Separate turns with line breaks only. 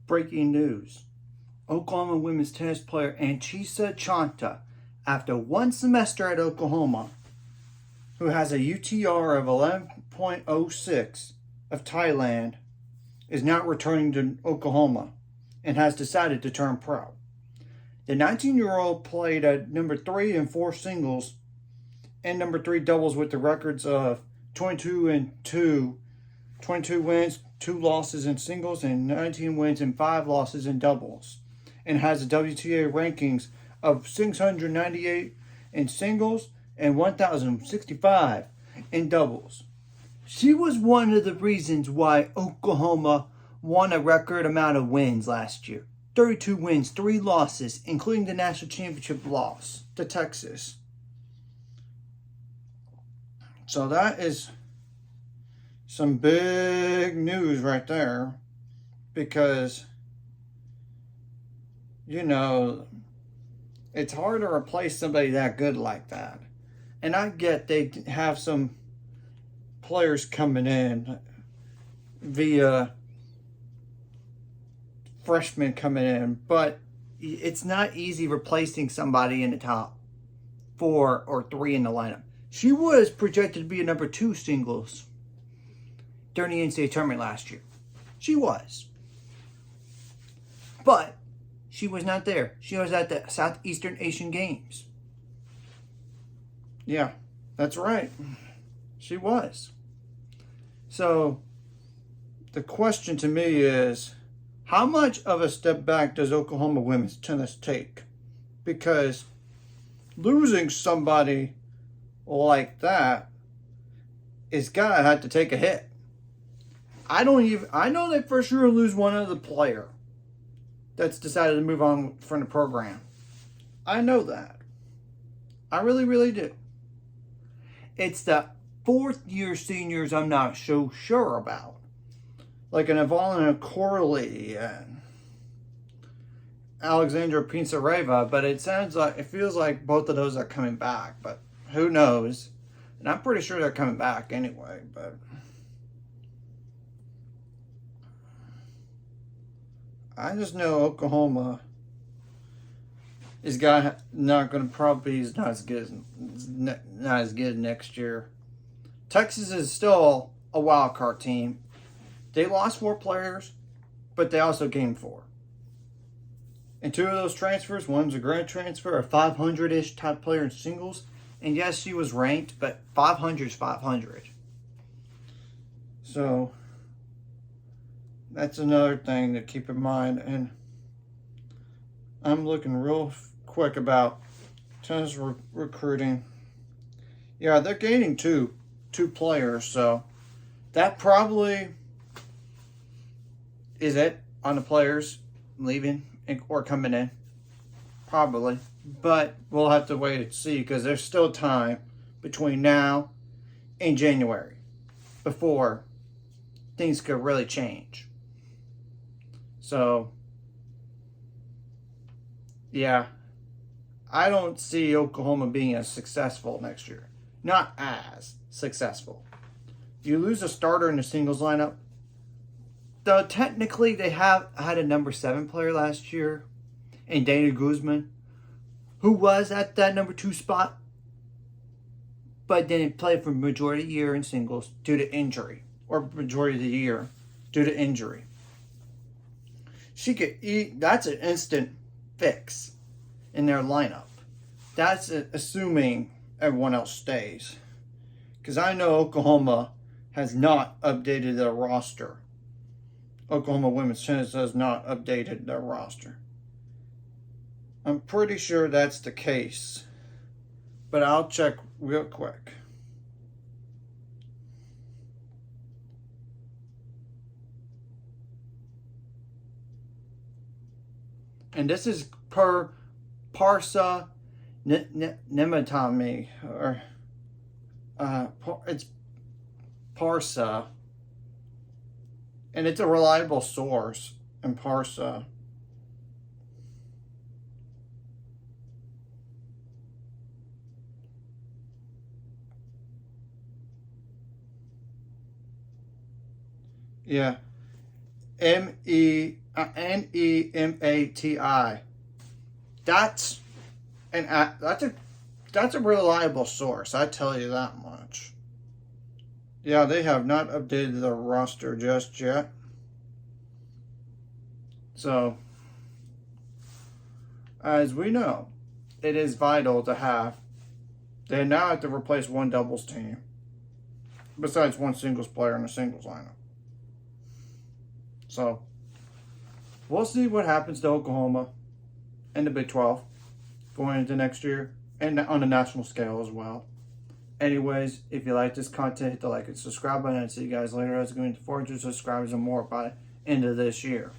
Breaking news. Oklahoma women's tennis player Anchisa Chanta, after one semester at Oklahoma, who has a UTR of 11.06 of Thailand, is not returning to Oklahoma and has decided to turn pro. The 19-year-old played at number 3 and 4 singles and number 3 doubles with the records of 22 and 2, 22 wins, 2 losses in singles, and 19 wins and 5 losses in doubles, and has a WTA rankings of 698 in singles and 1,065 in doubles. She was one of the reasons why Oklahoma won a record amount of wins last year. 32 wins, 3 losses, including the national championship loss to Texas. So that is some big news right there, because, you know, it's hard to replace somebody that good like that. And I get they have some players coming in via freshmen coming in, but it's not easy replacing somebody in the top 4 or 3 in the lineup. She was projected to be a number 2 singles during the NCAA tournament last year. She was. But she was not there. She was at the Southeastern Asian Games. Yeah, that's right. She was. So the question to me is, how much of a step back does Oklahoma women's tennis take? Because losing somebody like that is gonna have to take a hit. I know they for sure lose one other player that's decided to move on from the program. I know that. I really, really do. It's the 4th year seniors I'm not so sure about. Like an Evalina Corley and Alexandra Pinsareva, but it feels like both of those are coming back, but who knows? And I'm pretty sure they're coming back anyway, but I just know Oklahoma is not going to probably is not as good next year. Texas is still a wild card team. They lost 4 players, but they also gained 4. And 2 of those transfers, one's a grad transfer, a 500-ish type player in singles. And yes, she was ranked, but 500 is 500. So that's another thing to keep in mind. And I'm looking real quick about tennis recruiting. Yeah, they're gaining two players, so that probably is it on the players leaving or coming in. Probably. But we'll have to wait and see, because there's still time between now and January before things could really change. So, yeah, I don't see Oklahoma being as successful next year. Not as successful. You lose a starter in the singles lineup. Though technically they had a number 7 player last year in Dana Guzman, who was at that number 2 spot, but didn't play for majority of the year in singles due to injury, or majority of the year due to injury. She could eat. That's an instant fix in their lineup. That's assuming everyone else stays, because I know Oklahoma has not updated their roster. Oklahoma women's tennis has not updated their roster. I'm pretty sure that's the case, but I'll check real quick. And this is per Parsa Nematami, or it's Parsa, and it's a reliable source in Parsa. Yeah, METAMI. Nemati. That's that's a reliable source. I tell you that much. Yeah, they have not updated the roster just yet. So, as we know, it is vital to have. They now have to replace one doubles team, besides one singles player in a singles lineup. So, we'll see what happens to Oklahoma and the Big 12 going into next year, and on a national scale as well. Anyways, if you like this content, hit the like and subscribe button. I'll see you guys later. I was going to 400 subscribers and more by the end of this year.